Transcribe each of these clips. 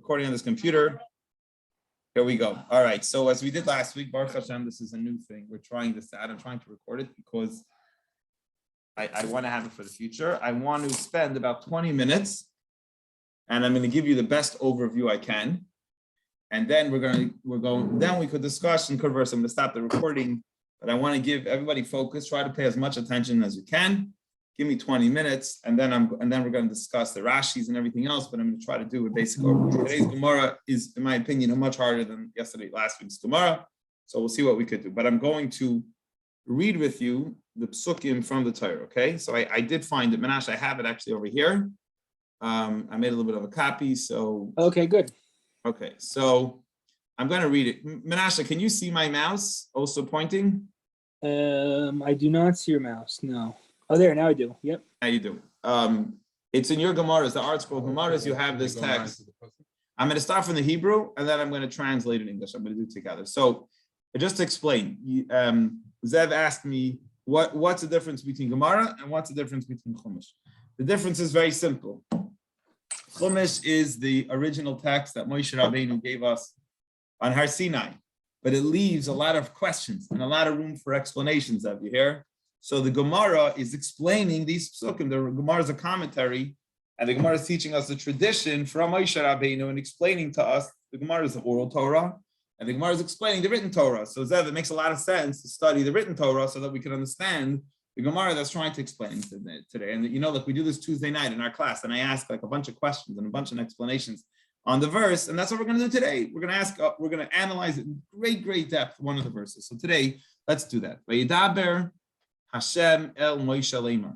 recording on this computer. Here we go. All right. So as we did last week, Baruch Hashem, this is a new thing. We're trying this out. I'm trying to record it because I want to have it for the future. I want to spend about 20 minutes, and I'm going to give you the best overview I can. And then then we could discuss and converse. I'm going to stop the recording, but I want to give everybody focus. Try to pay as much attention as you can. Give me 20 minutes, and then we're going to discuss the Rashis and everything else. But I'm going to try to do a basic overview. Today's Gemara is, in my opinion, much harder than last week's Gemara. So we'll see what we could do. But I'm going to read with you the psukim from the Torah. Okay, so I did find it, Menashe. I have it actually over here. I made a little bit of a copy. So okay, good. Okay, so I'm going to read it. Menashe, can you see my mouse also pointing? I do not see your mouse. No. Oh, there. Now I do. Yep. How you do? It's in your Gemaras, the Art Scroll Gemaras. You have this text. I'm going to start from the Hebrew, and then I'm going to translate it in English. I'm going to do it together. So, just to explain, Zev asked me what's the difference between Gemara and what's the difference between Chumash. The difference is very simple. Chumash is the original text that Moshe Rabbeinu gave us on Har Sinai, but it leaves a lot of questions and a lot of room for explanations. Have you hear? So the Gemara is explaining these psukim. The Gemara is a commentary, and the Gemara is teaching us the tradition from Moshe Rabbeinu and explaining to us. The Gemara is the oral Torah, and the Gemara is explaining the written Torah. So Zev, it makes a lot of sense to study the written Torah so that we can understand the Gemara that's trying to explain today. And we do this Tuesday night in our class, and I ask a bunch of questions and a bunch of explanations on the verse, and that's what we're going to do today. We're going to analyze it in great depth, one of the verses. So today, let's do that. Vayidaber Hashem el Moshe Lemar.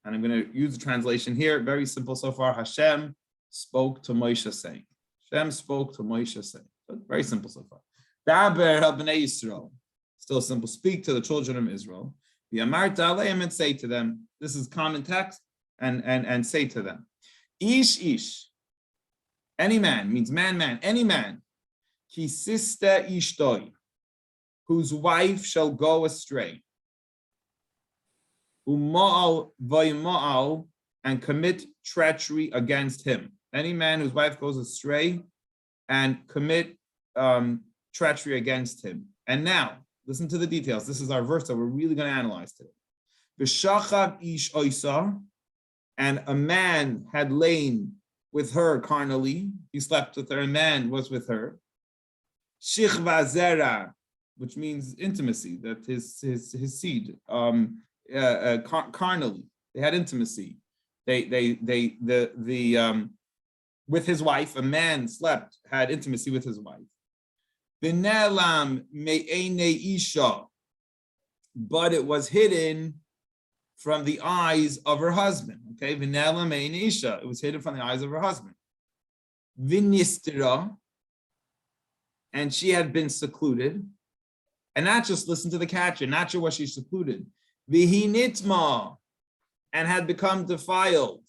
And I'm going to use the translation here. Very simple so far. Hashem spoke to Moshe saying. Hashem spoke to Moshe saying. Very simple so far. Daber el bnei Yisrael. Still simple. Speak to the children of Israel. V'amarta aleim, and say to them. This is common text. And say to them. Ish. Any man means man. Any man. Ki siste ishtoi. Whose wife shall go astray. Uma'al vayima'al, and commit treachery against him. Any man whose wife goes astray and commit treachery against him. And now, listen to the details. This is our verse that we're really going to analyze today. V'shachab ish oisa, and a man had lain with her carnally. He slept with her. A man was with her. Shichva zera, which means intimacy, that his seed. Carnally, they had intimacy. With his wife, a man had intimacy with his wife. V'ne'elam me'einei isha, but it was hidden from the eyes of her husband. Okay, v'ne'elam me'einei isha, it was hidden from the eyes of her husband. V'nistira, and she had been secluded, and not just listen to the catcher, not sure what she's secluded. Vihi nitma, and had become defiled.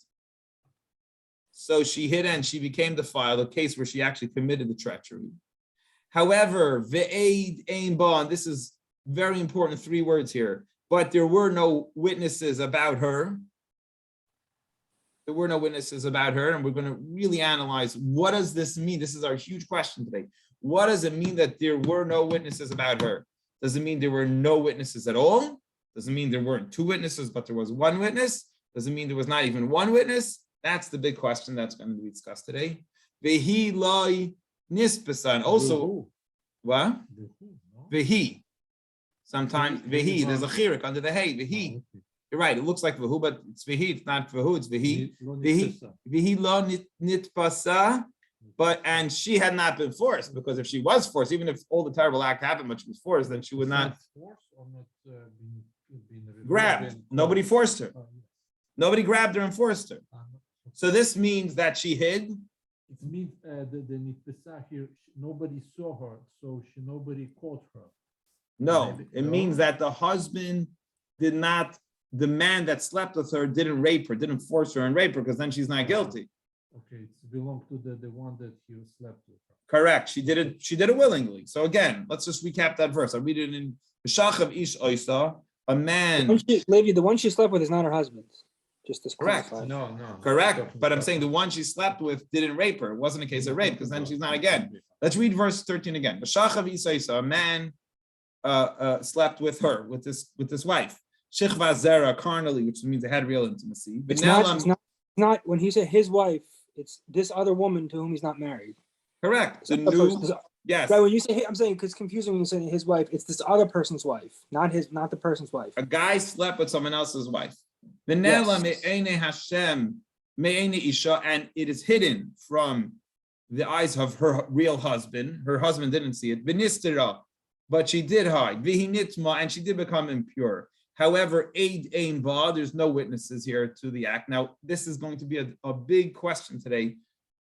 So she hid and she became defiled, a case where she actually committed the treachery. However, ve'ed ein ba, and this is very important, 3 words here, but there were no witnesses about her. There were no witnesses about her, and we're going to really analyze, what does this mean? This is our huge question today. What does it mean that there were no witnesses about her? Does it mean there were no witnesses at all? Does it mean there weren't 2 witnesses, but there was 1 witness? Does it mean there was not even 1 witness? That's the big question that's going to be discussed today. Vehi loy nispesan. Also, what? Vehi. Sometimes vehi. There's a chirik under the hey. Vehi. You're right. It looks like vehu, but it's vehi. It's not vehu. It's vehi. Vehi lo nitpasa. And she had not been forced, because if she was forced, even if all the terrible act happened, but she was forced, then she would not. Grabbed. Nobody forced her. Nobody grabbed her and forced her. So this means that she hid. It means the nitpasa here, nobody saw her, so nobody caught her. No, it means that the husband did not, the man that slept with her didn't rape her, didn't force her and rape her, because then she's not guilty. Okay, it belongs to the one that he slept with her. Correct. She did it willingly. So again, let's just recap that verse. I read it in Shachav Ish Oisa, a man. Levi, the one she slept with is not her husband. Just to Correct. clarify. No. Correct. But I'm saying the one she slept with didn't rape her. It wasn't a case of rape because then she's not again. Let's read verse 13 again. A man slept with her, with this wife. Shichva zera carnally, which means they had real intimacy. It's not when he said his wife, it's this other woman to whom he's not married. Correct. The Other new, person- yes. Right, when you say, I'm saying, because confusing when you say his wife, it's this other person's wife, not the person's wife. A guy slept with someone else's wife. The Yes. Nela me'ene Hashem me'ene Isha, and it is hidden from the eyes of her real husband. Her husband didn't see it. V'nistera, but she did hide. V'hinitma, and she did become impure. However, Eid Ein Ba, there's no witnesses here to the act. Now, this is going to be a big question today.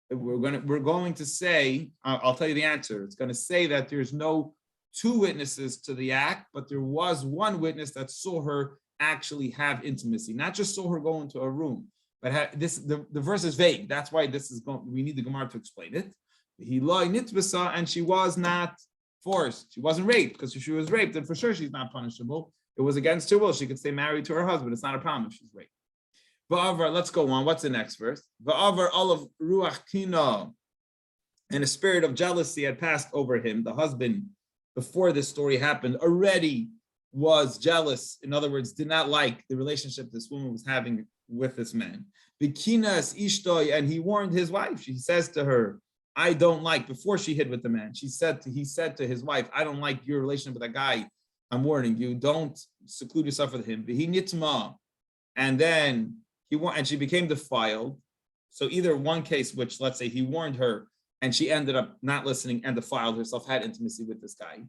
We're going to say, I'll tell you the answer. It's going to say that there's no two witnesses to the act, but there was one witness that saw her actually have intimacy, not just saw her go into a room, but the verse is vague. That's why this is going. We need the Gemara to explain it. He loy nitbasa, and she was not forced. She wasn't raped, because if she was raped, then for sure she's not punishable. It was against her will. She could stay married to her husband. It's not a problem if she's raped. Va'avar, let's go on. What's the next verse? Va'avar olav ruach kina, and a spirit of jealousy had passed over him. The husband, before this story happened, already was jealous. In other words, did not like the relationship this woman was having with this man. Bikinas ishtoi, and he warned his wife. She says to her, I don't like, before she hid with the man, he said to his wife, I don't like your relationship with that guy. I'm warning you, don't seclude yourself with him. And then and she became defiled. So either one case, which let's say he warned her and she ended up not listening and defiled herself, had intimacy with this guy.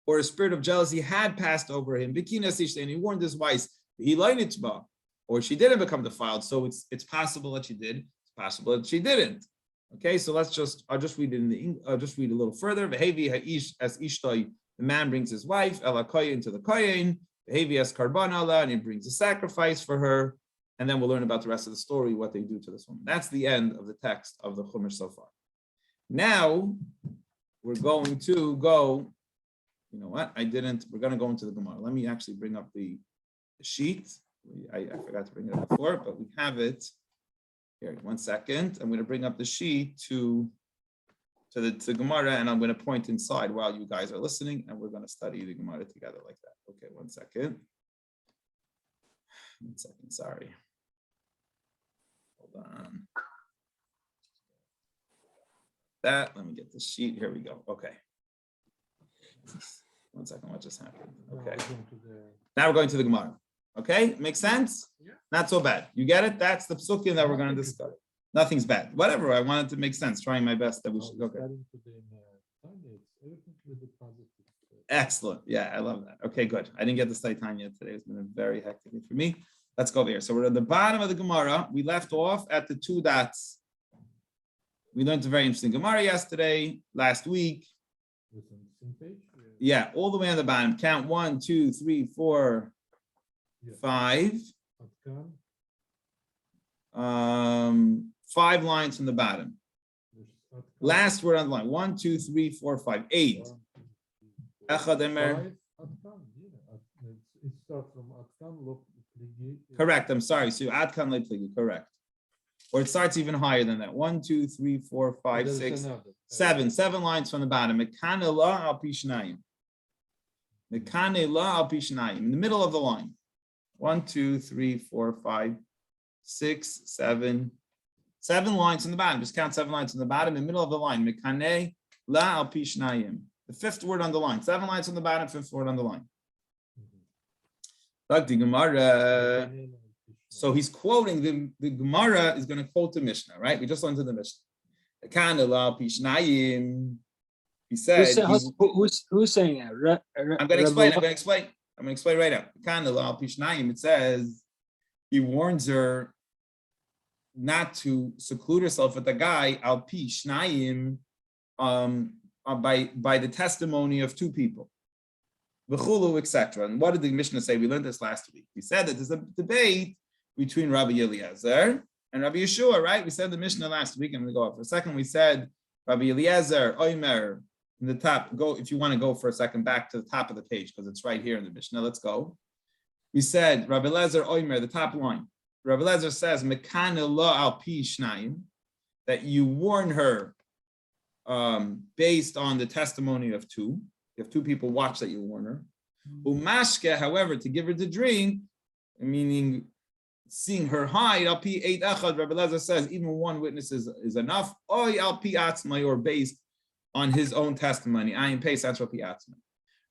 Or a spirit of jealousy had passed over him. And he warned his wife, or she didn't become defiled. So it's possible that she did. It's possible that she didn't. Okay, so I'll just read it I'll just read a little further. The man brings his wife into the kohen. And he brings a sacrifice for her, and then we'll learn about the rest of the story, what they do to this woman. That's the end of the text of the Chumash so far. Now we're going to go. You know what? We're going to go into the Gemara. Let me actually bring up the sheet. I forgot to bring it up before, but we have it here. 1 second. I'm going to bring up the sheet to the Gemara, and I'm going to point inside while you guys are listening, and we're going to study the Gemara together like that. Okay, 1 second. 1 second, sorry. Hold on. Let me get the sheet. Here we go. Okay. 1 second, what just happened? Okay. Now we're going to the Gemara. Okay, makes sense? Yeah. Not so bad. You get it? That's the psukim that we're going to discuss. Nothing's bad. Whatever. I wanted to make sense. Trying my best that we should. Okay. Excellent. Yeah, I love that. Okay, good. I didn't get to study time yet today. It's been a very hectic day for me. Let's go over here. So we're at the bottom of the Gemara. We left off at the 2 dots. We learned a very interesting Gemara last week. Yeah, all the way on the bottom. Count 1, 2, 3, 4, 5. 5 lines from the bottom. Last word on the line. 1, 2, 3, 4, 5, 8. Correct. I'm sorry. So Adkan Lepligi, correct. Or it starts even higher than that. 1, 2, 3, 4, 5, 6, 7. 7 lines from the bottom. Mekane la al pishnayim. Mekane la al pishnayim. In the middle of the line. 1, 2, 3, 4, 5, 6, 7. 7 lines from the bottom. Just count 7 lines from the bottom. In the middle of the line. Mekane la al pishnayim. The 5th word on the line. 7 lines from the bottom. 5th word on the line. Like the Gemara. So he's quoting the Gemara is going to quote the Mishnah, right? We just learned the Mishnah. He said, who's saying that? I'm going to explain. I'm going to explain right now. It says he warns her not to seclude herself with a guy al pi shnayim by the testimony of 2 people. V'chulu, etc. And what did the Mishnah say? We learned this last week. We said that there's a debate between Rabbi Eliezer and Rabbi Yeshua, right? We said the Mishnah last week, and we go up for a second. We said Rabbi Eliezer, Omer, in the top. Go if you want to go for a second back to the top of the page because it's right here in the Mishnah. Let's go. We said, Rabbi Lezer Oimer, the top line. Rabbi Lezer says, Mekane lo al pi shnayim, that you warn her based on the testimony of two. If two people watch that, you warn her. Umashke, however, to give her to drink, meaning seeing her hide, al pi eit echad, Rabbi Lezer says, even one witness is enough. Oy al pi atzmai, or based on his own testimony. Ayin pei central pi atzmai.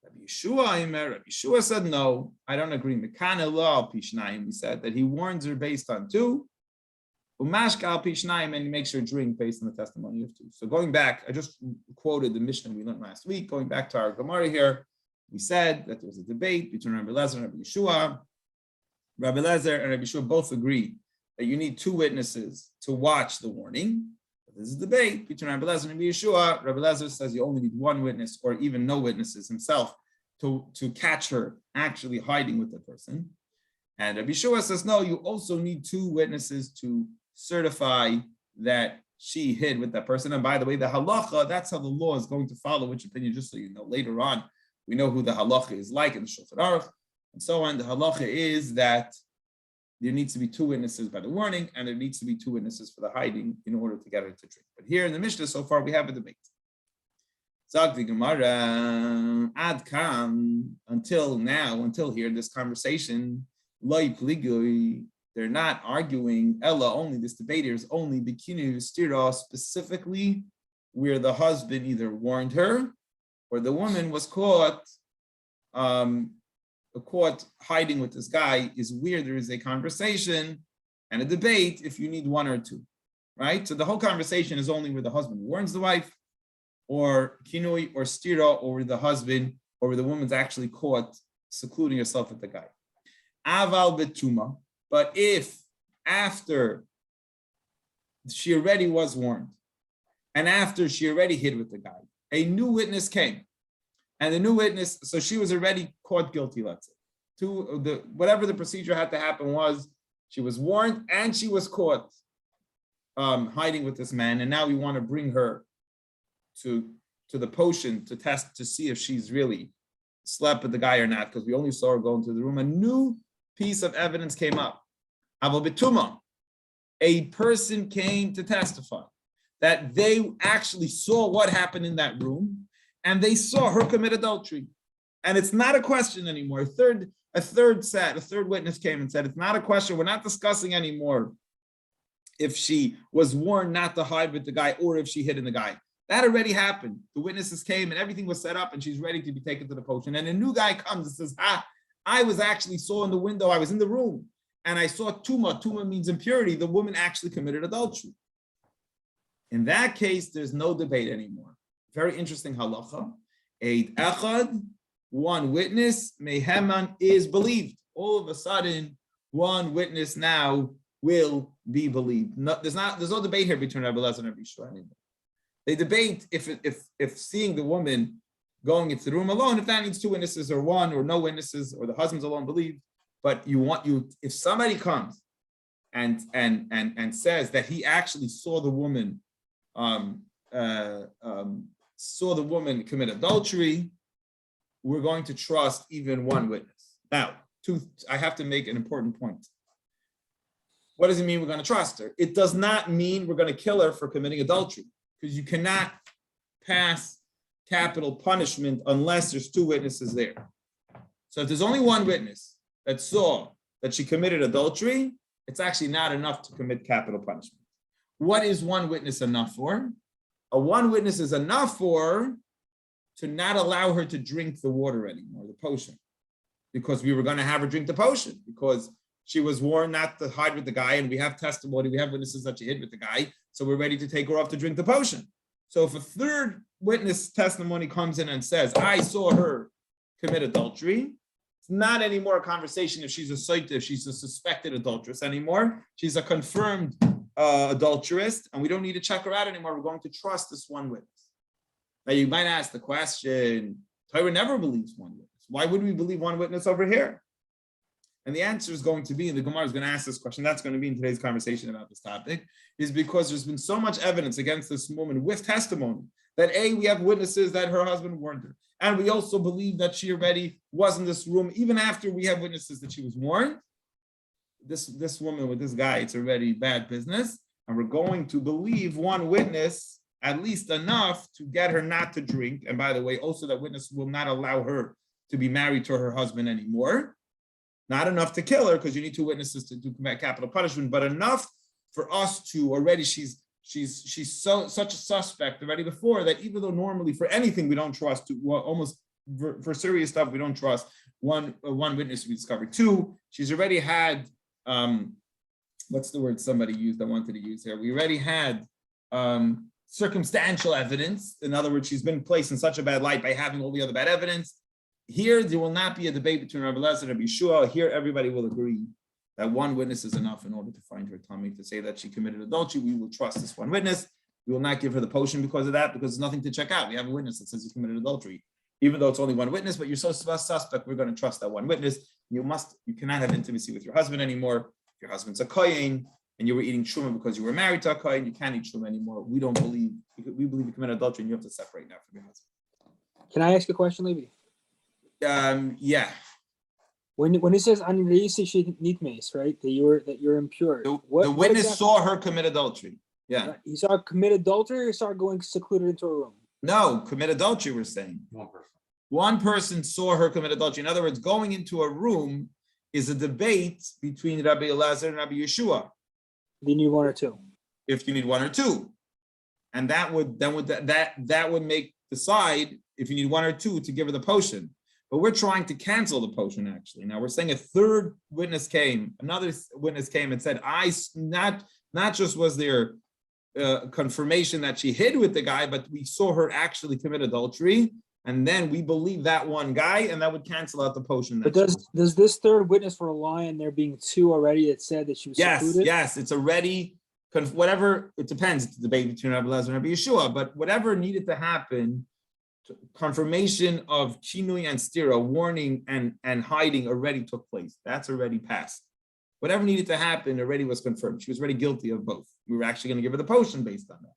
Rabbi Yeshua said, no, I don't agree. Mekane lo al pi shnayim, we said that he warns her based on two. Umashka al pi shnayim, and he makes her drink based on the testimony of two. So going back, I just quoted the Mishnah we learned last week. Going back to our Gemara here, we said that there was a debate between Rabbi Lezer and Rabbi Yeshua. Rabbi Lezer and Rabbi Yeshua both agree that you need two witnesses to watch the warning. But there's a debate between Rabbi Lezer and Rabbi Yeshua. Rabbi Lezer says you only need one witness, or even no witnesses himself, to catch her actually hiding with the person. And Rabbi Yeshua says, no, you also need two witnesses to certify that she hid with that person. And by the way, the halacha, that's how the law is going to follow, which opinion, just so you know, later on, we know who the halacha is like in the Shulchan Aruch, and so on. The halacha is that there needs to be two witnesses by the warning, and there needs to be two witnesses for the hiding in order to get her to drink. But here in the Mishnah, so far, we have a debate. Zag the Gemara, ad kam, until now, until here, this conversation, loy pligui, they're not arguing, Ella only, this debate here is only bikinu stira, specifically where the husband either warned her or the woman was caught hiding with this guy, is where there is a conversation and a debate if you need one or two, right? So the whole conversation is only where the husband warns the wife, or kinui or stira, or where the husband or where the woman's actually caught secluding herself with the guy. Aval betuma. But if after she already was warned, and after she already hid with the guy, a new witness came, and the new witness, so she was already caught guilty, let's say. Whatever the procedure had to happen was, she was warned and she was caught hiding with this man, and now we want to bring her to the potion to test, to see if she's really slept with the guy or not, because we only saw her go into the room. A new piece of evidence came up. Aval betuma, a person came to testify that they actually saw what happened in that room, and they saw her commit adultery. And it's not a question anymore. A third witness came and said, it's not a question. We're not discussing anymore if she was warned not to hide with the guy or if she hid in the guy. That already happened. The witnesses came and everything was set up and she's ready to be taken to the potion. And a new guy comes and says, I was actually saw in the window, I was in the room, and I saw tuma. Tuma means impurity. The woman actually committed adultery. In that case, there's no debate anymore. Very interesting halacha. Eid echad, one witness, meheman, is believed. All of a sudden, one witness now will be believed. There's no debate here between Rabbi Lezer and Rabbi Yeshua anymore. They debate if seeing the woman going into the room alone, if that needs two witnesses or one or no witnesses, or the husband's alone believed. But if somebody comes and says that he actually saw the woman commit adultery, we're going to trust even one witness. Now, I have to make an important point. What does it mean we're going to trust her? It does not mean we're going to kill her for committing adultery, because you cannot pass capital punishment unless there's two witnesses there. So if there's only one witness that saw that she committed adultery, it's actually not enough to commit capital punishment. What is one witness enough for? A one witness is enough for to not allow her to drink the water anymore, the potion, because we were going to have her drink the potion, because she was warned not to hide with the guy, and we have testimony, we have witnesses that she hid with the guy, so we're ready to take her off to drink the potion. So if a third witness testimony comes in and says, I saw her commit adultery, it's not anymore a conversation if she's a soita, if she's a suspected adulteress anymore. She's a confirmed adulteress, and we don't need to check her out anymore. We're going to trust this one witness. Now you might ask the question, Torah never believes one witness. Why would we believe one witness over here? And the answer is going to be, and the Gemara is going to ask this question, that's going to be in today's conversation about this topic, is because there's been so much evidence against this woman with testimony that we have witnesses that her husband warned her. And we also believe that she already was in this room, even after we have witnesses that she was warned. This woman with this guy, it's already bad business. And we're going to believe one witness, at least enough to get her not to drink. And by the way, also that witness will not allow her to be married to her husband anymore. Not enough to kill her, because you need two witnesses to commit capital punishment, but enough for us to already, she's such a suspect already before that, even though normally for anything we don't trust, almost for serious stuff we don't trust, one witness we discovered. Two, she's already had what's the word somebody used I wanted to use here? We already had circumstantial evidence. In other words, she's been placed in such a bad light by having all the other bad evidence. Here, there will not be a debate between Rabbi Elazar and Rabbi Yeshua. Here, everybody will agree that one witness is enough in order to find her tummy, to say that she committed adultery. We will trust this one witness. We will not give her the potion because of that, because there's nothing to check out. We have a witness that says you committed adultery. Even though it's only one witness, but you're so suspect, we're going to trust that one witness. You cannot have intimacy with your husband anymore. If your husband's a kohen and you were eating truma because you were married to a kohen, you can't eat truma anymore. We believe you committed adultery and you have to separate now from your husband. Can I ask a question, Levi? Yeah. When it says nitmes, right, that you're impure. The What witness exactly? saw her commit adultery. Yeah. He saw her commit adultery, or saw her going secluded into a room? No, commit adultery, we're saying. One person saw her commit adultery. In other words, going into a room is a debate between Rabbi Elazar and Rabbi Yeshua. You need one or two. If you need one or two. And that would make decide if you need one or two to give her the potion. But we're trying to cancel the potion, actually. Now we're saying a third witness came, another witness came and said, not just was there confirmation that she hid with the guy, but we saw her actually commit adultery. And then we believe that one guy, and that would cancel out the potion. But does this third witness rely on there being two already that said that she was secluded? Yes, it's already, whatever, it depends. It's a debate between Rabbi Elazar and Rabbi Yeshua, but whatever needed to happen, confirmation of chinui and stira, warning and hiding already took place. That's already passed. Whatever needed to happen already was confirmed. She was already guilty of both. We were actually going to give her the potion based on that.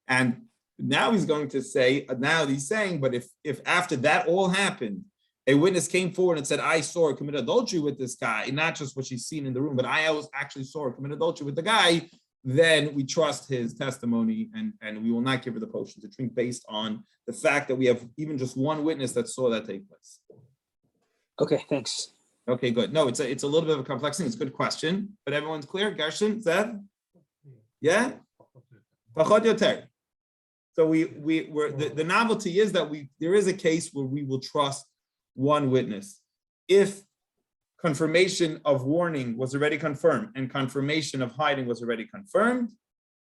And now he's going to say, now he's saying, but if after that all happened, a witness came forward and said, I saw her commit adultery with this guy, not just what she's seen in the room, but I actually saw her commit adultery with the guy, then we trust his testimony and we will not give her the potion to drink based on the fact that we have even just one witness that saw that take place. Okay, thanks. Okay, good. No, it's a little bit of a complex thing. It's a good question, but everyone's clear. Gershon, Zev? Yeah? Pachot yoter. So we're the novelty is that there is a case where we will trust one witness. If confirmation of warning was already confirmed and confirmation of hiding was already confirmed,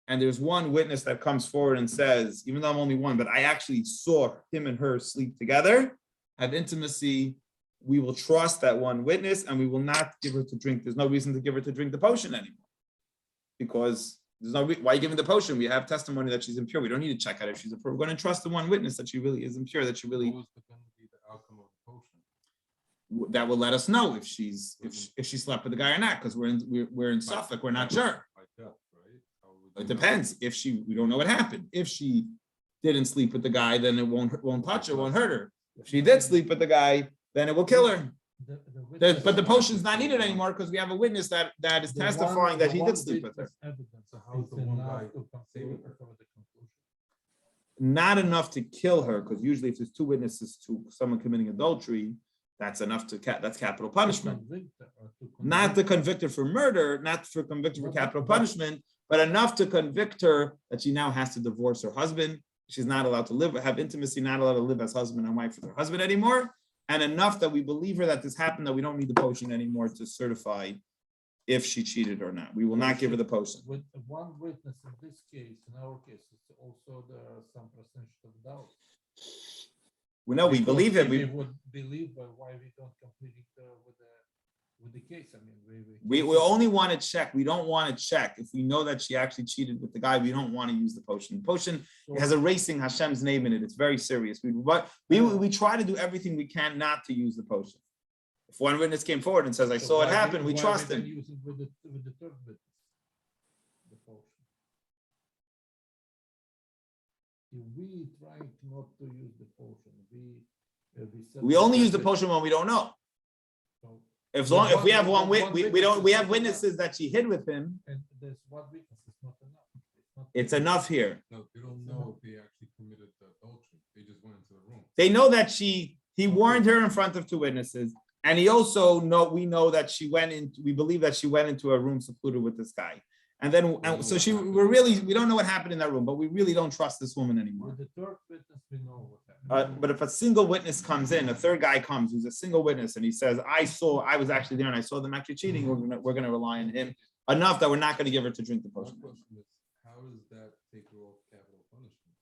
and there's one witness that comes forward and says, even though I'm only one, but I actually saw him and her sleep together, have intimacy, we will trust that one witness and we will not give her to drink. There's no reason to give her to drink the potion anymore. Because there's no why are you giving the potion? We have testimony that she's impure. We don't need to check out if she's impure. We're going to trust the one witness that she really is impure, that she really. What was going to be the outcome of the potion? That will let us know if she slept with the guy or not, because we're in Suffolk, we're not sure. It depends. If we don't know what happened. If she didn't sleep with the guy, then it won't touch her, won't hurt her. If she did sleep with the guy, then it will kill her. But the potion's not needed anymore because we have a witness that is testifying that he did sleep with her. So how's the one guy saving her? Not enough to kill her, because usually if there's two witnesses to someone committing adultery, that's enough that's capital punishment. Not to convict her for murder, not for convict her for capital punishment, but enough to convict her that she now has to divorce her husband. She's not allowed to have intimacy, not allowed to live as husband and wife with her husband anymore. And enough that we believe her that this happened, that we don't need the potion anymore to certify if she cheated or not. We will not give her the potion. With one witness in this case, in our case, it's also there are some percentage of doubt. We believe it. We would believe, but why we don't complete it with the case? I mean, we only want to check. We don't want to check if we know that she actually cheated with the guy. We don't want to use the potion. The potion has erasing Hashem's name in it. It's very serious. We try to do everything we can not to use the potion. If one witness came forward and says, "I saw it happen," we trust him. Use it with the third witness, the potion. we trying not to use the potion. We We only use the potion when we don't know. So, If we have one One we don't, we have witness witnesses is that she hid with him. and there's one witness, it's not enough. It's enough here. No, they don't know if they actually committed the adultery. They just went into the room. They know that he warned her in front of two witnesses. And he also we know that we believe that she went into a room secluded with this guy. And then, so we don't know what happened in that room, but we really don't trust this woman anymore. With the third witness, we know what happened. But if a single witness comes in, a third guy comes, who's a single witness, and he says, I was actually there and I saw them actually cheating, we're gonna rely on him enough that we're not gonna give her to drink the My potion. question is, how does that take her off capital punishment?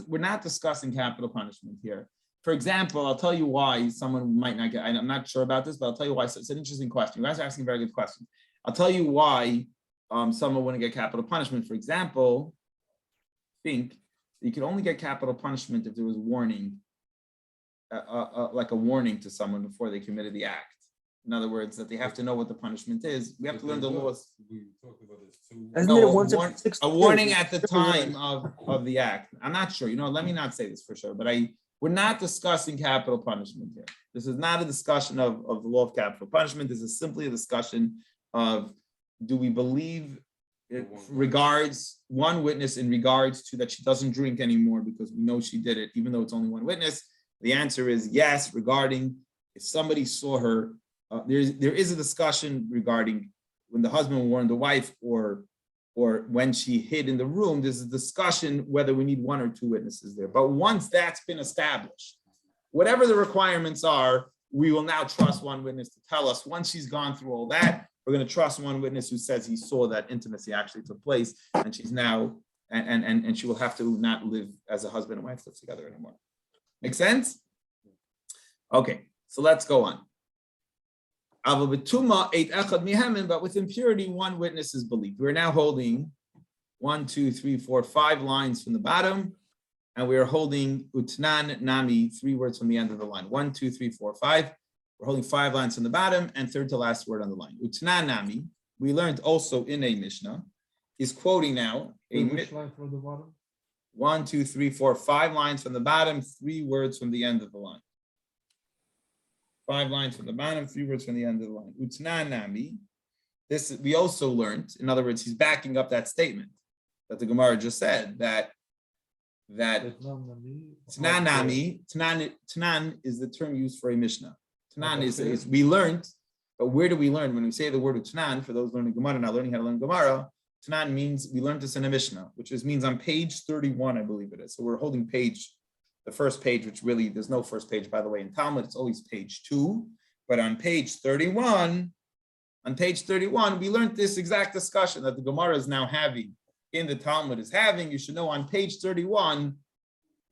We're not discussing capital punishment here. For example, I'll tell you why someone might not get, I'm not sure about this, but I'll tell you why. So it's an interesting question. You guys are asking a very good question. I'll tell you why someone wouldn't get capital punishment. For example, think you could only get capital punishment if there was warning, like a warning to someone before they committed the act. In other words, that they have to know what the punishment is. We have to learn the laws. We talked about this too. Isn't No, it once every 6 a years? warning at the Every year. time of the act. I'm not sure, let me not say this for sure, but we're not discussing capital punishment here. This is not a discussion of the law of capital punishment. This is simply a discussion of, do we believe it regards one witness in regards to that she doesn't drink anymore because we know she did it, even though it's only one witness? The answer is yes, regarding if somebody saw her. There is a discussion regarding when the husband warned the wife or when she hid in the room. There's a discussion whether we need one or two witnesses there. But once that's been established, whatever the requirements are, we will now trust one witness to tell us. Once she's gone through all that, we're going to trust one witness who says he saw that intimacy actually took place, and she's now and she will have to not live as a husband and wife live together anymore. Make sense? Okay, so let's go on. But with impurity, one witness is believed. We're now holding 1, 2, 3, 4, 5 lines from the bottom, and we are holding utnan nami, 3 words from the end of the line. 1, 2, 3, 4, 5. We're holding 5 lines from the bottom and third to last word on the line. Utnan nami, we learned also in a Mishnah, is quoting now Which line from the bottom? 1, 2, 3, 4, 5 lines from the bottom, 3 words from the end of the line. 5 lines from the bottom, 3 words from the end of the line. Utnan nami. This we also learned. In other words, he's backing up that statement that the Gemara just said that Tanan nami. Tanan is the term used for a Mishnah. Tanan is we learned, but where do we learn when we say the word Tanan? For those learning Gemara, not learning how to learn Gemara, Tanan means we learned this in a Mishnah, which means on page 31, I believe it is. So we're holding the first page, which really, there's no first page, by the way, in Talmud, it's always page 2. But on page 31, we learned this exact discussion that the Gemara is now having in the Talmud is having. You should know on page 31,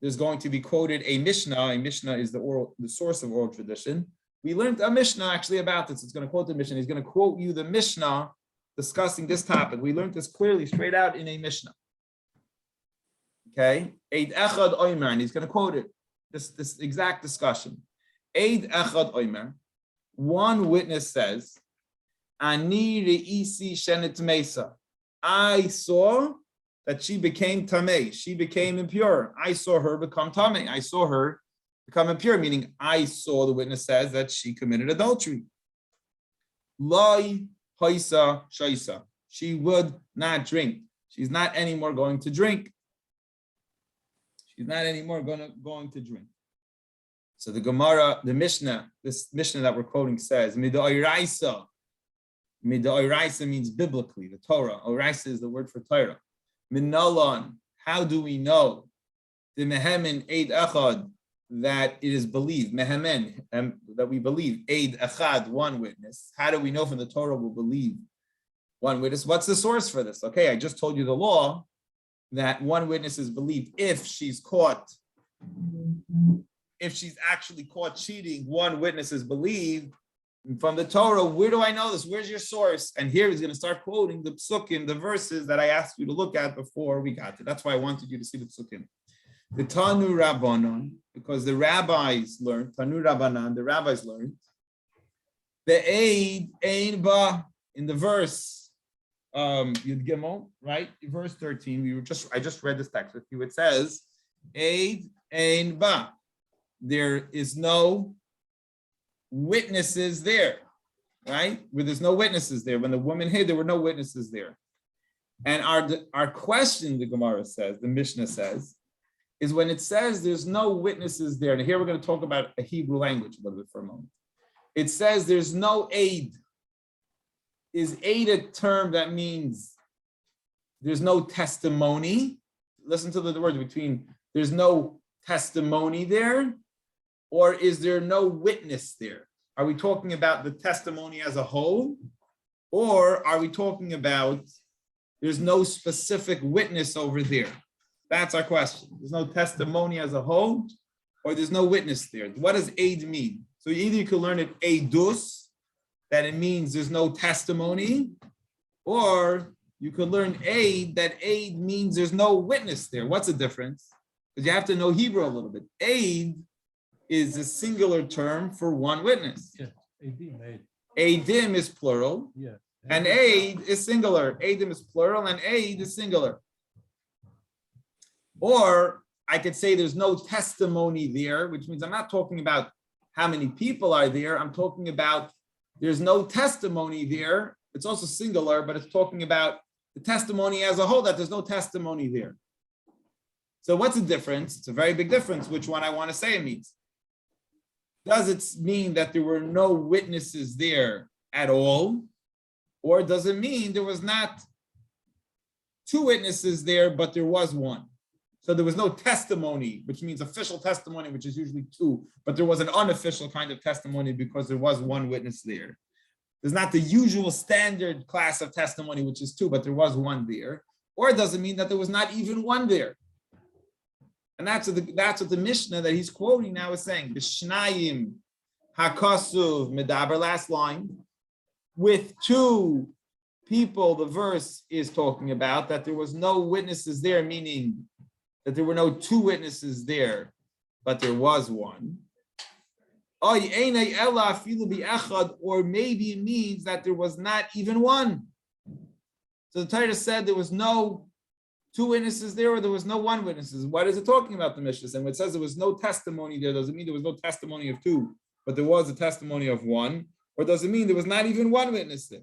there's going to be quoted a Mishnah. A Mishnah is the source of oral tradition. We learned a Mishnah actually about this. It's going to quote the Mishnah. He's going to quote you the Mishnah discussing this topic. We learned this clearly straight out in a Mishnah. Okay, Eid Echad Omer, and he's going to quote it. This exact discussion. Eid Echad Omer, one witness says, "Ani reisi shenet mesa." I saw that she became tamei. She became impure. I saw her become tamei. I saw her become impure. Meaning, I saw. The witness says that she committed adultery. Loi haisa shaisa. She would not drink. She's not anymore going to drink. She's not anymore going to drink. So the Gemara, the Mishnah, this Mishnah that we're quoting says, Midoiraisa. Midoiraisa means biblically, the Torah. Oraisa is the word for Torah. Minalon, how do we know? The Mehemen Eid Echad, that it is believed. Mehemen, that we believe. Eid Echad, one witness. How do we know from the Torah we'll believe one witness? What's the source for this? Okay, I just told you the law, that one witness is believed if she's caught, if she's actually caught cheating, one witness is believed. From the Torah, where do I know this? Where's your source? And here he's going to start quoting the psukim, the verses that I asked you to look at before we got to. That's why I wanted you to see the psukim. The Tanu Rabbanon, because the rabbis learned, Tanu Rabbanan, the rabbis learned, the Eid Ein Ba, in the verse Yud Gimel, right? Verse 13. I just read this text with you. It says, Eid Ein Ba. There is no witnesses there, right? Where there's no witnesses there. When the woman hid, there were no witnesses there. And our question, the Gemara says, the Mishnah says, is when it says there's no witnesses there. And here we're going to talk about a Hebrew language a little bit for a moment. It says there's no aid. Is aid a term that means there's no testimony? Listen to the word between there's no testimony there, or is there no witness there? Are we talking about the testimony as a whole, or are we talking about there's no specific witness over there? That's our question. There's no testimony as a whole, or there's no witness there. What does aid mean? So either you could learn it aidus, that it means there's no testimony, or you could learn aid, that aid means there's no witness there. What's the difference? Because you have to know Hebrew a little bit. Aid is a singular term for one witness. Yeah, Eidim, Eid. Aidim is plural, Yeah. and aid is singular. Aidim is plural, and aid is singular. Or I could say there's no testimony there, which means I'm not talking about how many people are there. I'm talking about there's no testimony there. It's also singular, but it's talking about the testimony as a whole, that there's no testimony there. So what's the difference? It's a very big difference, which one I want to say it means. Does it mean that there were no witnesses there at all? Or does it mean there was not two witnesses there, but there was one? So there was no testimony, which means official testimony, which is usually two, but there was an unofficial kind of testimony because there was one witness there. There's not the usual standard class of testimony, which is two, but there was one there. Or does it mean that there was not even one there? And that's what the Mishnah that he's quoting now is saying. B'shnayim hakasuv medaber, last line. With two people, the verse is talking about that there was no witnesses there, meaning that there were no two witnesses there, but there was one. Or maybe it means that there was not even one. So the Torah said there was no two witnesses there, or there was no one witnesses. What is it talking about, the Mishnah? And when it says there was no testimony there, does it mean there was no testimony of two, but there was a testimony of one? Or does it mean there was not even one witness there?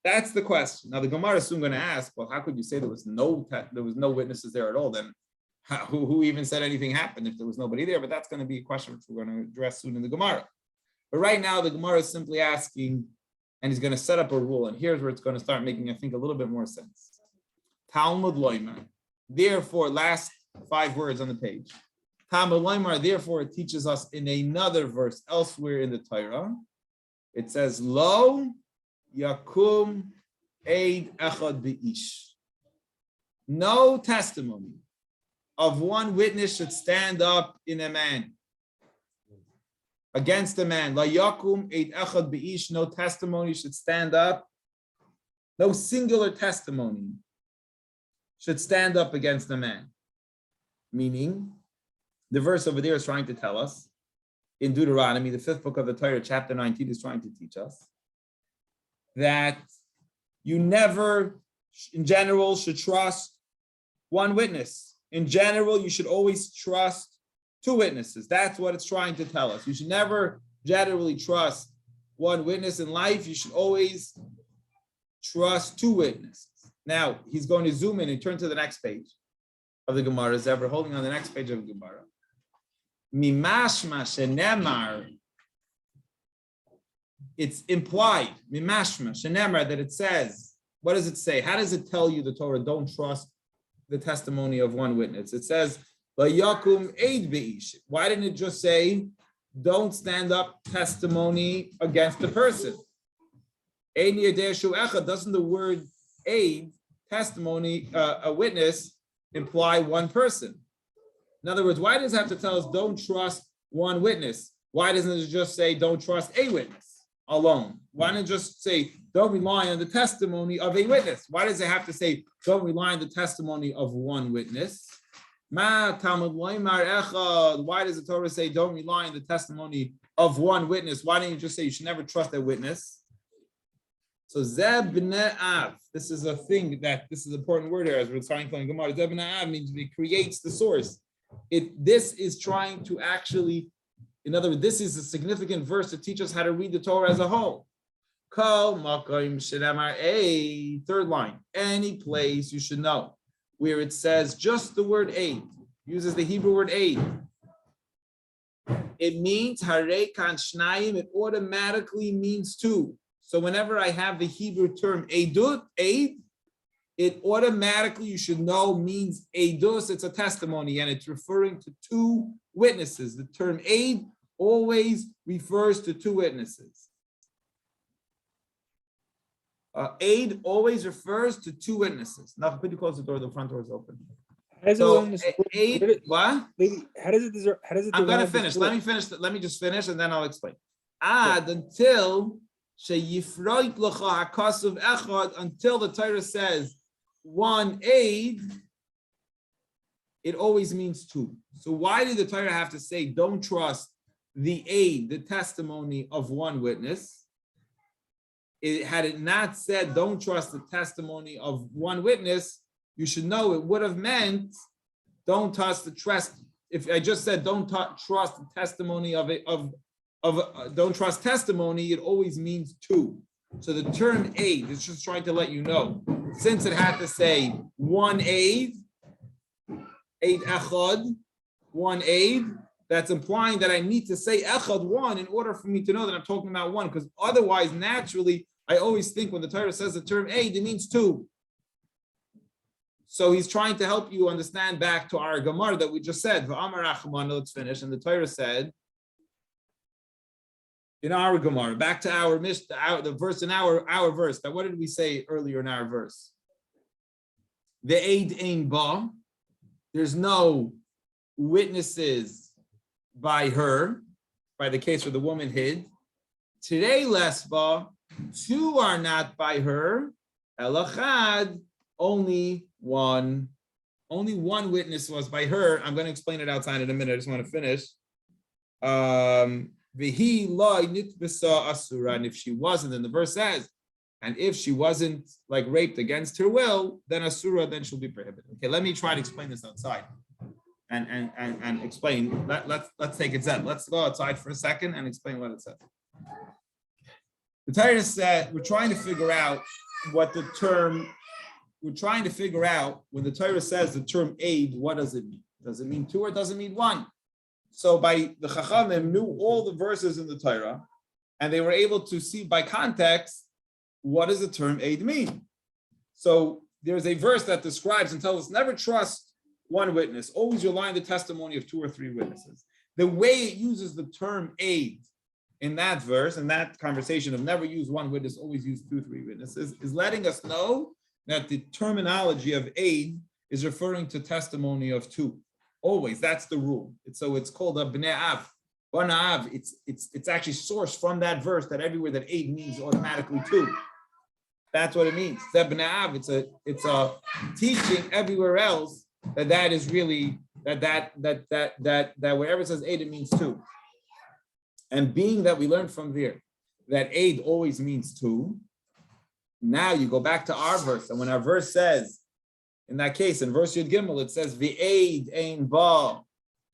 That's the question. Now the Gemara is soon going to ask, well, how could you say there was no witnesses there at all? Then who even said anything happened if there was nobody there? But that's going to be a question which we're going to address soon in the Gemara. But right now the Gemara is simply asking, and he's going to set up a rule. And here's where it's going to start making, I think, a little bit more sense. Talmud loymar. Therefore, last 5 words on the page. Talmud loymar. Therefore, it teaches us in another verse elsewhere in the Torah. It says, Lo yakum eid echad beish. No testimony of one witness should stand up in a man. Against a man. La yakum eid echad beish. No testimony should stand up. No singular testimony should stand up against a man. Meaning, the verse over there is trying to tell us, in Deuteronomy, the 5th book of the Torah, chapter 19, is trying to teach us that you never, in general, should trust one witness. In general, you should always trust two witnesses. That's what it's trying to tell us. You should never generally trust one witness in life. You should always trust two witnesses. Now, he's going to zoom in and turn to the next page of the Gemara. As ever, holding on the next page of the Gemara. Mimashma shenemar. It's implied, mimashma shenemar, that it says, what does it say? How does it tell you, the Torah, don't trust the testimony of one witness? It says, Vayakum eid beish. Why didn't it just say, don't stand up testimony against the person? Doesn't the word aid, testimony, a witness, imply one person? In other words, why does it have to tell us don't trust one witness? Why doesn't it just say don't trust a witness alone? Why don't it just say don't rely on the testimony of a witness? Why does it have to say don't rely on the testimony of one witness? Why does the Torah say don't rely on the testimony of one witness? Why don't you just say you should never trust a witness? So Zeb Av, this is a thing this is an important word here as we're starting playing Gemara. Zeb Av means it creates the source. This is trying to actually, in other words, this is a significant verse to teach us how to read the Torah as a whole. Kol makom shenamar a, third line. Any place you should know where it says just the word aid, uses the Hebrew word aid. It means harei kan shnayim. It automatically means two. So whenever I have the Hebrew term aidut, aid, it automatically, you should know, means aidus. It's a testimony, and it's referring to two witnesses. The term aid always refers to two witnesses. Aid always refers to two witnesses. Now, could you close the door? The front door is open. How does it So learn this word? aid, what? Maybe, how does it? How does it? I'm gonna derive this finish. word? Let me finish. Let me just finish, and then I'll explain. Until sheyifroit l'cha hakasuv echad, until the Torah says one aid, it always means two. So why did the Torah have to say don't trust the aid, the testimony of one witness? Had it not said don't trust the testimony of one witness, you should know it would have meant don't trust the trust. If I just said don't trust the testimony don't trust testimony, it always means two. So the term aid is just trying to let you know, since it had to say one aid echad, one aid, that's implying that I need to say echad, one, in order for me to know that I'm talking about one, because otherwise, naturally, I always think when the Torah says the term aid, it means two. So he's trying to help you understand back to our Gemara that we just said, V'amar Achman, let's finish, and the Torah said, in our Gemara, back to our the verse in our verse. That what did we say earlier in our verse? The aid ein ba. There's no witnesses by her, by the case where the woman hid. Today, less ba, two are not by her. Elachad, only one witness was by her. I'm going to explain it outside in a minute. I just want to finish. V'hi lo nitbasa asura, and if she wasn't, then the verse says, and if she wasn't like raped against her will, then asura, then she'll be prohibited. Okay, let me try to explain this outside, and explain. Let's take it Zeb. Let's go outside for a second and explain what it says. The Torah said we're trying to figure out what the term. We're trying to figure out when the Torah says the term aid, what does it mean? Does it mean two or does it mean one? So by the Chachamim knew all the verses in the Torah, and they were able to see by context, what does the term aid mean? So there's a verse that describes and tells us never trust one witness, always rely on the testimony of two or three witnesses. The way it uses the term aid in that verse, in that conversation of never use one witness, always use two, three witnesses, is letting us know that the terminology of aid is referring to testimony of two. Always, that's the rule. So it's called a bnei av. Bnei av, it's actually sourced from that verse that everywhere that aid means automatically two. That's what it means. That bnei av, it's a teaching everywhere else that is really that wherever it says aid, it means two. And being that we learned from there that aid always means two, now you go back to our verse, and when our verse says, in that case, in verse Yud Gimel, it says, V'eid ein ba,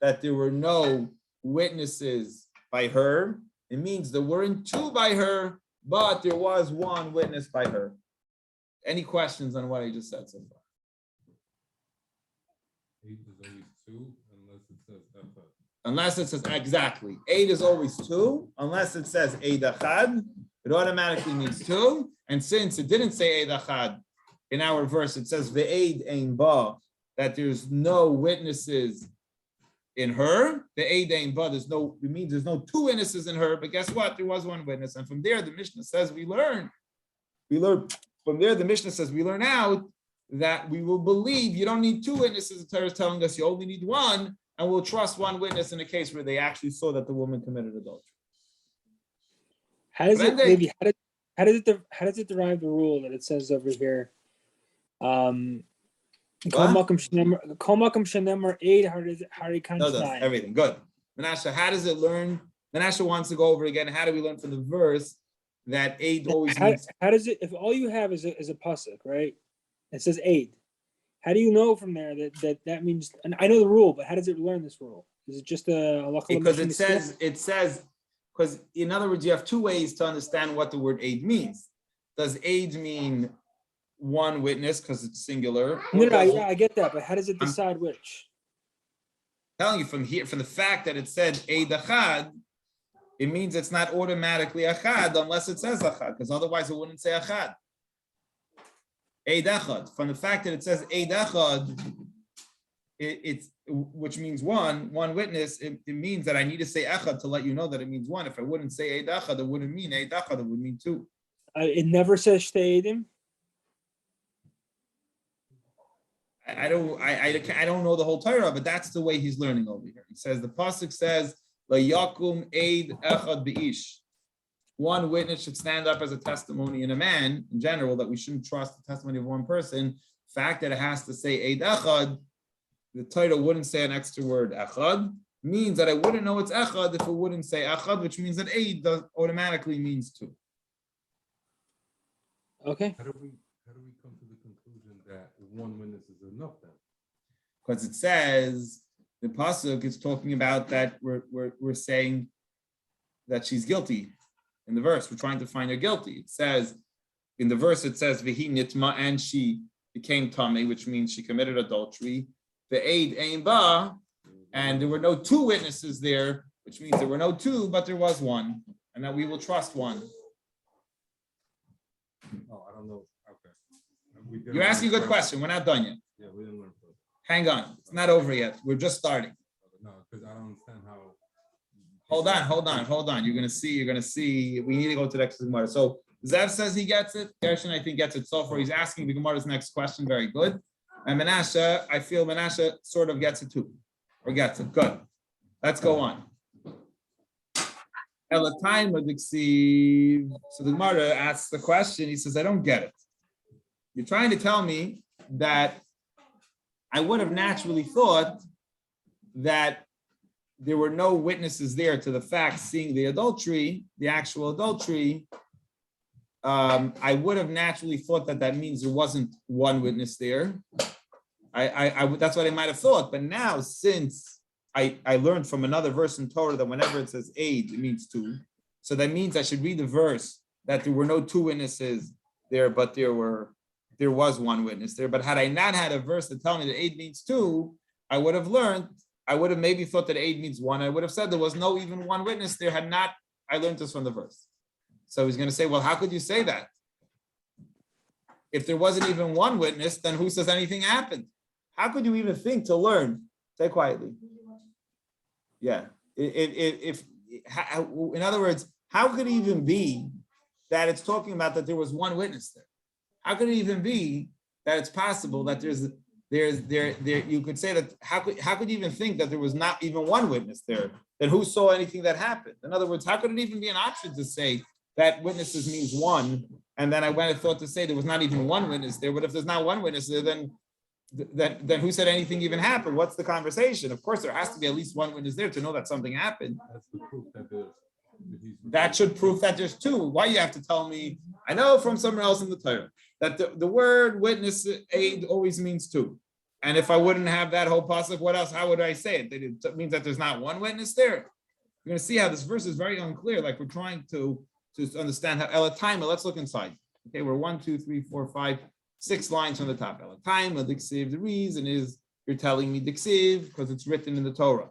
that there were no witnesses by her. It means there weren't two by her, but there was one witness by her. Any questions on what I just said so far? Eight is always two, unless it says echad. Unless it says, exactly. Aid is always two, unless it says eid achad, it automatically means two. And since it didn't say eid achad, in our verse, it says ve'eid ein ba, that there's no witnesses in her. Ve'eid ein ba, it means there's no two witnesses in her, but guess what? There was one witness. And from there, the Mishnah says we learn from there, the Mishnah says we learn out that we will believe you don't need two witnesses. The Torah is telling us you only need one, and we'll trust one witness in a case where they actually saw that the woman committed adultery. How does it derive the rule that it says over here? Kol makom shenemar aid harikan No, that's shnayim. everything. Good. Menashe, how does it learn? Menashe wants to go over again. How do we learn from the verse that aid always How, means. how does it, if all you have is a pasuk, right? It says aid. How do you know from there that means, and I know the rule, but how does it learn this rule? Is it just a halacha Because l'mishum it says, because in other words, you have two ways to understand what the word aid means. Does aid mean one witness because it's singular? No, Or does- I get that, but how does it I'm- decide which? Telling you from here, from the fact that it said aid achad, it means it's not automatically achad unless it says achad, because otherwise it wouldn't say achad. Eid echad. From the fact that it says eid echad, it's which means one witness. It means that I need to say echad to let you know that it means one. If I wouldn't say eid echad, it wouldn't mean eid echad. It would mean two. It never says shtei edim. I don't know the whole Torah, but that's the way he's learning over here. He says the pasuk says la yakum eid echad beish. One witness should stand up as a testimony in a man, in general, that we shouldn't trust the testimony of one person. The fact that it has to say Eid Echad, the title wouldn't say an extra word Echad, means that I wouldn't know it's Echad if it wouldn't say Echad, which means that Eid automatically means two. Okay. How do we come to the conclusion that one witness is enough then? Because it says, the pasuk is talking about that we're saying that she's guilty. In the verse, we're trying to find her guilty. It says, in the verse, it says, Vihi nitma, and she became tummy, which means she committed adultery. The aid ain ba, and there were no two witnesses there, which means there were no two, but there was one, and that we will trust one. Oh, I don't know. Okay. We didn't You're asking a learn good further. question. We're not done yet. Yeah, we didn't learn further. Hang on. It's not over yet. We're just starting. No, because I don't understand how. Hold on. You're gonna see. We need to go to the next Gemara. So Zev says he gets it. Gershon, I think, gets it so far. He's asking the Gemara's next question. Very good. And Menashe, I feel Menashe sort of gets it too. Or gets it. Good. Let's go on. Elatime Adixi. So the Gemara asks the question. He says, I don't get it. You're trying to tell me that I would have naturally thought that there were no witnesses there to the fact seeing the adultery, the actual adultery. I would have naturally thought that means there wasn't one witness there. That's what I might have thought. But now, since I learned from another verse in Torah that whenever it says aid, it means two. So that means I should read the verse that there were no two witnesses there, but there was one witness there. But had I not had a verse to tell me that aid means two, I would have maybe thought that aid means one. I would have said there was no even one witness there had not. I learned this from the verse. So he's going to say, well, how could you say that? If there wasn't even one witness, then who says anything happened? How could you even think to learn? Say quietly. Yeah. In other words, how could it even be that it's talking about that there was one witness there? How could it even be that it's possible that you could say that how could you even think that there was not even one witness there? Then who saw anything that happened? In other words, how could it even be an option to say that witnesses means one? And then I went and thought to say there was not even one witness there. But if there's not one witness there, then who said anything even happened? What's the conversation? Of course, there has to be at least one witness there to know that something happened. That's the proof that That should prove that there's two. Why you have to tell me? I know from somewhere else in the Torah that the word witness aid always means two. And if I wouldn't have that whole pasuk, what else? How would I say it? It means that there's not one witness there. You're going to see how this verse is very unclear. Like we're trying to understand how Elatime. Let's look inside. Okay, we're 1, 2, 3, 4, 5, 6 lines from the top. Elatime, Diksiv. The reason is you're telling me Diksiv because it's written in the Torah.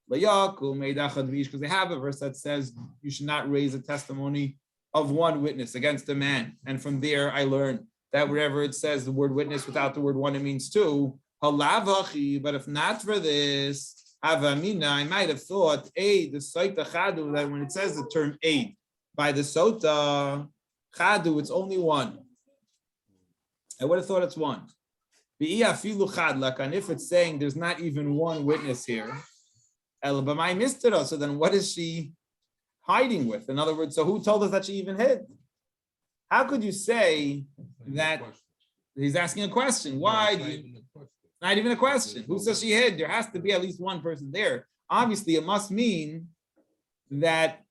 Because they have a verse that says you should not raise a testimony of one witness against a man. And from there, I learned that wherever it says the word witness without the word one, it means two. But if not for this, I might have thought aid, the Sota Chadu, that when it says the term aid by the Sota Chadu, it's only one. I would have thought it's one. And if it's saying there's not even one witness here, so then what is she hiding with? In other words, so who told us that she even hid? How could you say that? He's asking a question. Why? Not even a question. Who says she hid? There has to be at least one person there. Obviously, it must mean that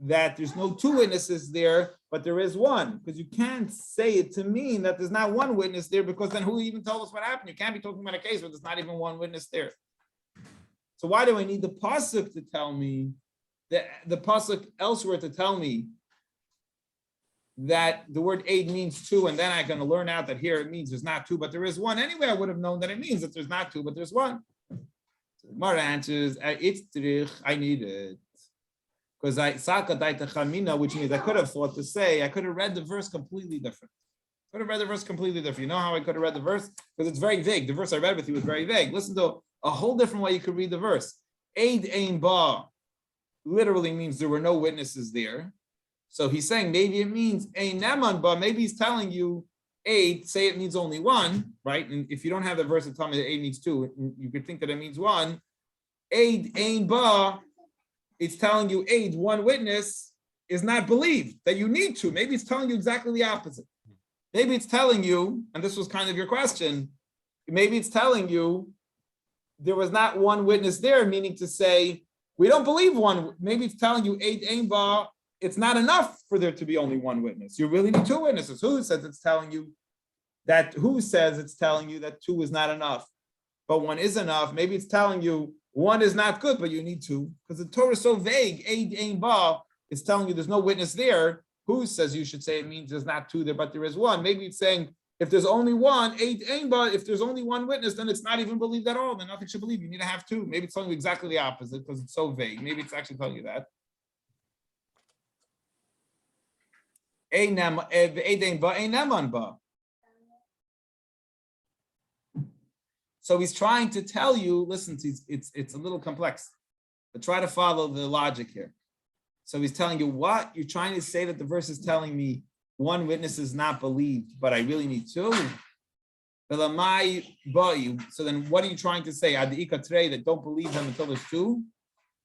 that there's no two witnesses there, but there is one, because you can't say it to mean that there's not one witness there, because then who even told us what happened? You can't be talking about a case where there's not even one witness there. So why do I need the pasuk to tell me that the pasuk elsewhere to tell me that the word aid means two, and then I'm going to learn out that here it means there's not two, but there is one. Anyway, I would have known that it means that there's not two, but there's one. So the Gemara answers, it's trich, I need it. Because which means I could have thought to say, I could have read the verse completely different. Could have read the verse completely different. You know how I could have read the verse? Because it's very vague. The verse I read with you was very vague. Listen to a whole different way you could read the verse. Aid ein ba literally means there were no witnesses there. So he's saying maybe it means ein neman ba. Maybe he's telling you aid, say it means only one, right? And if you don't have the verse to tell me that aid means two, you could think that it means one. Aid ein ba, it's telling you aid, one witness is not believed, that you need to. Maybe it's telling you exactly the opposite. Maybe it's telling you, and this was kind of your question, maybe it's telling you there was not one witness there, meaning to say, we don't believe one. Maybe it's telling you aid ein ba, it's not enough for there to be only one witness. You really need two witnesses. Who says it's telling you that two is not enough, but one is enough? Maybe it's telling you one is not good, but you need two, because the Torah is so vague. Aid ein ba, it's telling you there's no witness there. Who says you should say it means there's not two there, but there is one? Maybe it's saying if there's only one, aid ein ba, if there's only one witness, then it's not even believed at all. Then nothing should believe. You need to have two. Maybe it's telling you exactly the opposite because it's so vague. Maybe it's actually telling you that. Aid ein ba, ein neman ba. So he's trying to tell you, listen, it's a little complex, but try to follow the logic here. So he's telling you what? You're trying to say that the verse is telling me one witness is not believed, but I really need two? So then what are you trying to say? That don't believe them until there's two?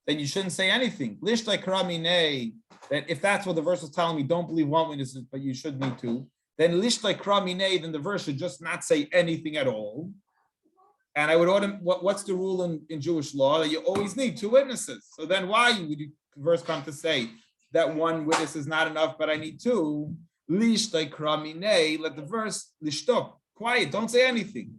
Then you shouldn't say anything. That if that's what the verse is telling me, don't believe one witness, but you should need two. Then then the verse should just not say anything at all. And I would order, what's the rule in Jewish law? That you always need two witnesses. So then why would you verse come to say that one witness is not enough, but I need two? Let the verse lishtok, quiet, don't say anything.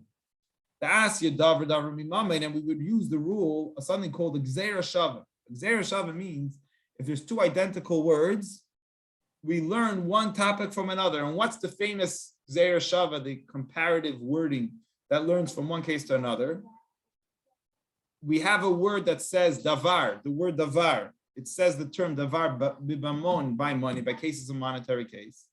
And we would use the rule of something called gzeira shava. Gzeira shava means if there's two identical words, we learn one topic from another. And what's the famous gzeira shava, the comparative wording that learns from one case to another? We have a word that says davar, the word davar. It says the term davar bibamon, by money, by cases of monetary case.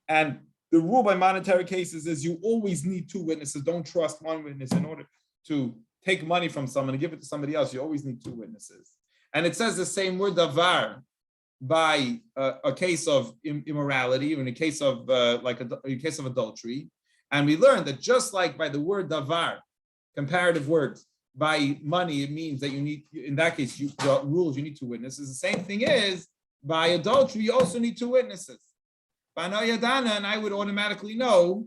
And the rule by monetary cases is you always need two witnesses. Don't trust one witness in order to take money from someone and give it to somebody else. You always need two witnesses. And it says the same word davar by a case of immorality, or in a case of a case of adultery. And we learned that just like by the word davar, comparative words, by money, it means that you need, in that case, the rules, you need two witnesses. The same thing is, by adultery, you also need two witnesses. By Yadana, and I would automatically know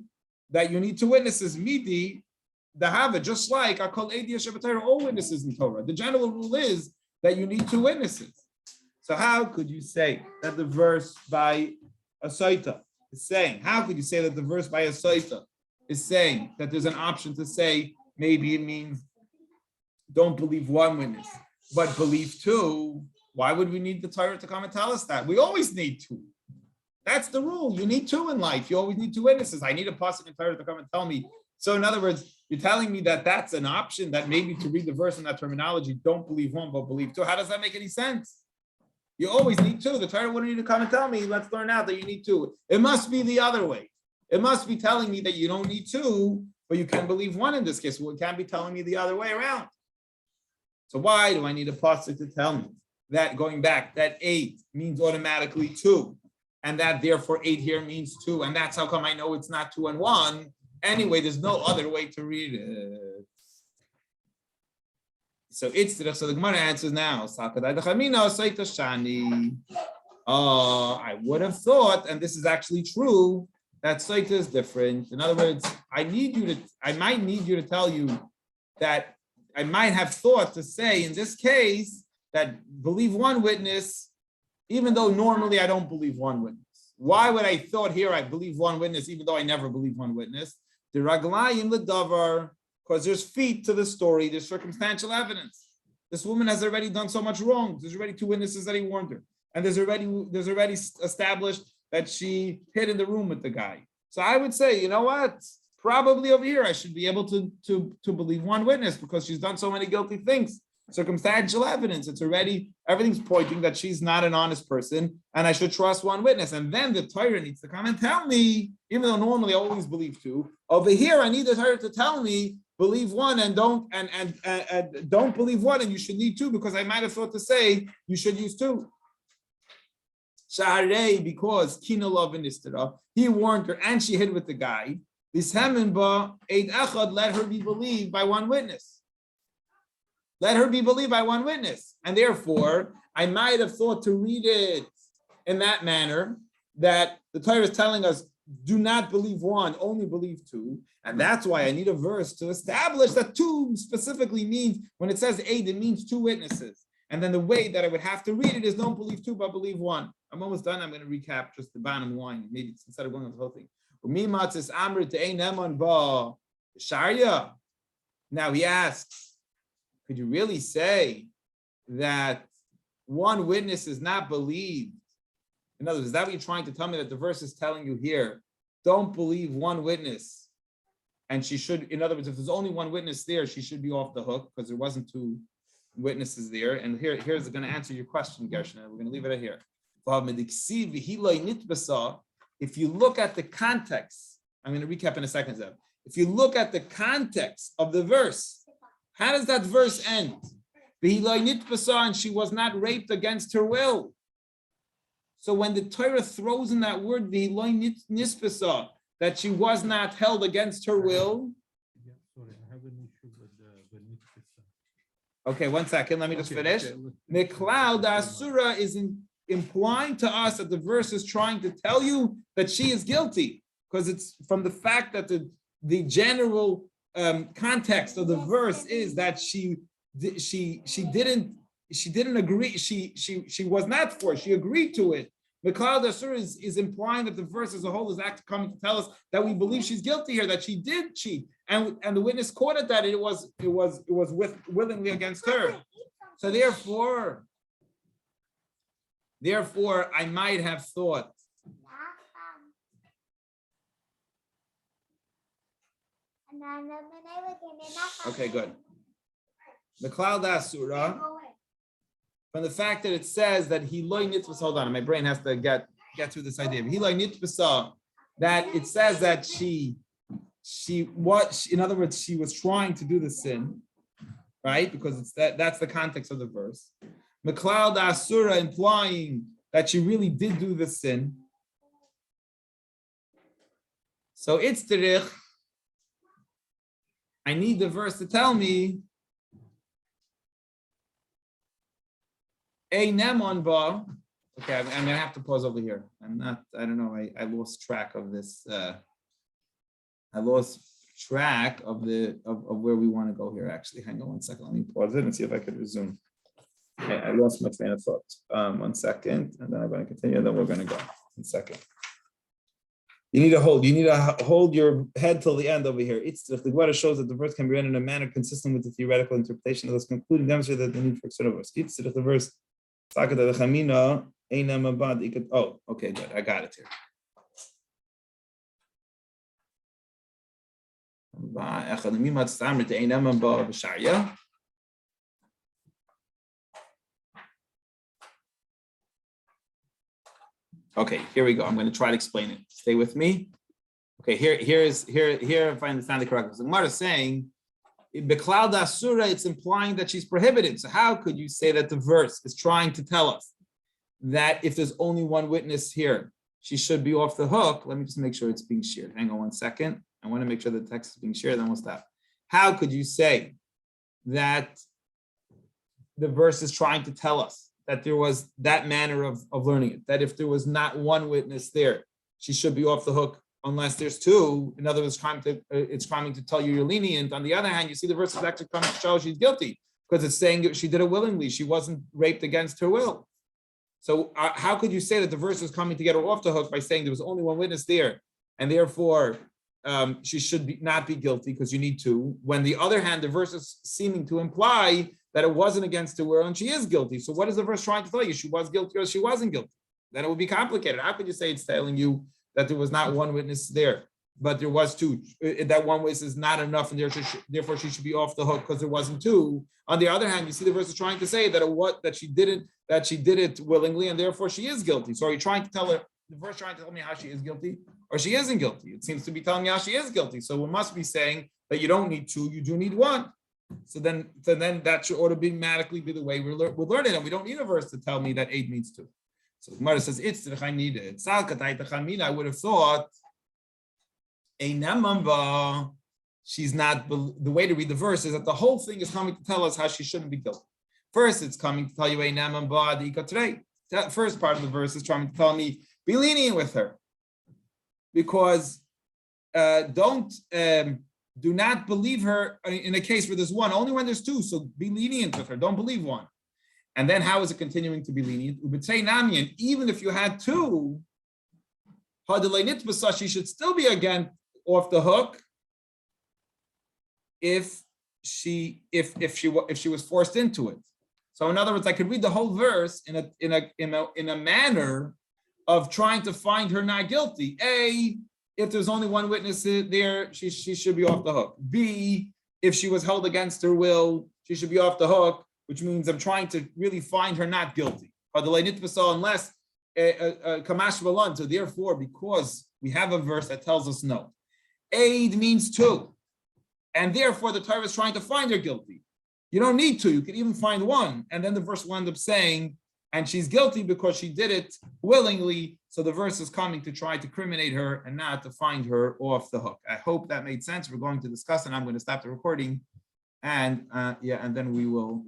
that you need two witnesses. Midi, Dahava, just like I call Edi Shabbatayra, all witnesses in Torah. The general rule is that you need two witnesses. So how could you say that the verse by Asaita is saying, how could you say that the verse by Asaita is saying that there's an option to say maybe it means don't believe one witness, but believe two? Why would we need the Torah to come and tell us that? We always need two. That's the rule. You need two in life. You always need two witnesses. I need a pasuk in Torah to come and tell me. So in other words, you're telling me that that's an option, that maybe to read the verse in that terminology, don't believe one, but believe two. How does that make any sense? You always need two. The Torah wouldn't need to come and tell me, let's learn out that you need two. It must be the other way. It must be telling me that you don't need two, but you can believe one in this case. Well, it can't be telling me the other way around. So why do I need a pasuk to tell me that, going back, that 8 means automatically 2, and that therefore 8 here means 2, and that's how come I know it's not 2 and 1? Anyway, there's no other way to read it. So the Gemara answers now. I would have thought, and this is actually true, that Saita is different. In other words, I might need you to tell you that I might have thought to say in this case that believe one witness even though normally I don't believe one witness. Why would I thought here I believe one witness, even though I never believe one witness? The raglayim ledavar, because there's feet to the story, there's circumstantial evidence. This woman has already done so much wrong. There's already 2 witnesses that he warned her. And there's already established that she hid in the room with the guy. So I would say, you know what? Probably over here I should be able to believe one witness because she's done so many guilty things. Circumstantial evidence. It's already, everything's pointing that she's not an honest person, and I should trust one witness. And then the Torah needs to come and tell me, even though normally I always believe 2, over here I need the Torah to tell me believe one and don't believe one, and you should need 2 because I might have thought to say you should use 2. Shaharei, because Kina love and Istara, he warned her and she hid with the guy. This Hemenba Eid Echad, let her be believed by one witness. Let her be believed by one witness. And therefore, I might have thought to read it in that manner, that the Torah is telling us, do not believe one, only believe 2. And that's why I need a verse to establish that 2 specifically means, when it says 8, it means 2 witnesses. And then the way that I would have to read it is don't believe 2, but believe 1. I'm almost done. I'm going to recap just the bottom line, maybe instead of going on the whole thing. Now he asks, could you really say that one witness is not believed? In other words, is that what you're trying to tell me, that the verse is telling you here? Don't believe one witness. And she should, in other words, if there's only one witness there, she should be off the hook because there wasn't 2 witnesses there. And here's going to answer your question, Gershon. We're going to leave it here. If you look at the context, I'm going to recap in a second. If you look at the context of the verse, how does that verse end? And she was not raped against her will. So when the Torah throws in that word, that she was not held against her will. Yeah, sorry, I have an issue with the nitpisa. Okay, 1 second. Let me just finish. Meklal da Asura is implying to us that the verse is trying to tell you that she is guilty, because it's from the fact that the general context of the verse is that she didn't agree. She was not forced. She agreed to it. Meklal da Asura is implying that the verse as a whole is actually coming to tell us that we believe she's guilty here, that she did cheat, and the witness quoted that it was willingly against her. So therefore, I might have thought. Okay, good. Meklal da Asura, from the fact that it says that he loy nitpasa, hold on, my brain has to get through this idea. He loy nitpasa, that it says that she was, in other words, she was trying to do the sin, right? Because it's that's the context of the verse. Meklal da Asura, implying that she really did do the sin. So it's terich. I need the verse to tell me a nemon ba. Okay, I'm gonna have to pause over here. I don't know. I lost track of this. I lost track of where we want to go here. Actually, hang on 1 second. Let me pause it and see if I can resume. Okay, I lost my train of thought. 1 second, and then I'm going to continue. And then we're going to go. 1 second. You need to hold your head till the end over here. It's the Gemara shows that the verse can be read in a manner consistent with the theoretical interpretation of this concluding demonstrate that the need for external verse. It's the verse. Oh, okay, good. I got it here. Okay, here we go. I'm going to try to explain it. Stay with me. Okay, here, if I understand it correctly. So Gemara is saying, Beklal da Asura, it's implying that she's prohibited. So how could you say that the verse is trying to tell us that if there's only one witness here, she should be off the hook? Let me just make sure it's being shared. Hang on 1 second. I want to make sure the text is being shared, then we'll stop. How could you say that the verse is trying to tell us that there was that manner of learning it, that if there was not one witness there, she should be off the hook unless there's 2? In other words, it's trying to tell you you're lenient. On the other hand, you see the verse is actually coming to show she's guilty because it's saying that she did it willingly. She wasn't raped against her will. So how could you say that the verse is coming to get her off the hook by saying there was only one witness there, and therefore she should not be guilty because you need two, when the other hand, the verse is seeming to imply that it wasn't against her will and she is guilty. So what is the verse trying to tell you? She was guilty or she wasn't guilty? Then it would be complicated. How could you say it's telling you that there was not one witness there, but there was two? That one witness is not enough, and therefore she should be off the hook because there wasn't two. On the other hand, you see the verse is trying to say that she did it willingly, and therefore she is guilty. So are you trying to tell her, the verse trying to tell me how she is guilty or she isn't guilty? It seems to be telling me how she is guilty. So we must be saying that you don't need two, you do need one. So then that should automatically be the way we're learning, and we don't need a verse to tell me that 8 means 2. So Gemara says, I need it. I would have thought she's not, the way to read the verse is that the whole thing is coming to tell us how she shouldn't be guilty. First, it's coming to tell you that first part of the verse is trying to tell me, be lenient with her. Because do not believe her in a case where there's one, only when there's two. So be lenient with her. Don't believe one. And then how is it continuing to be lenient? And even if you had two, she should still be again off the hook if she was forced into it. So in other words, I could read the whole verse in a manner of trying to find her not guilty. A, if there's only one witness there, she should be off the hook. B, if she was held against her will, she should be off the hook, which means I'm trying to really find her not guilty. Unless Kamash Balan. So therefore, because we have a verse that tells us no, aid means two, and therefore the Torah is trying to find her guilty. You don't need two; you can even find one, and then the verse will end up saying, and she's guilty because she did it willingly. So the verse is coming to try to criminate her and not to find her off the hook. I hope that made sense. We're going to discuss, and I'm going to stop the recording, and and then we will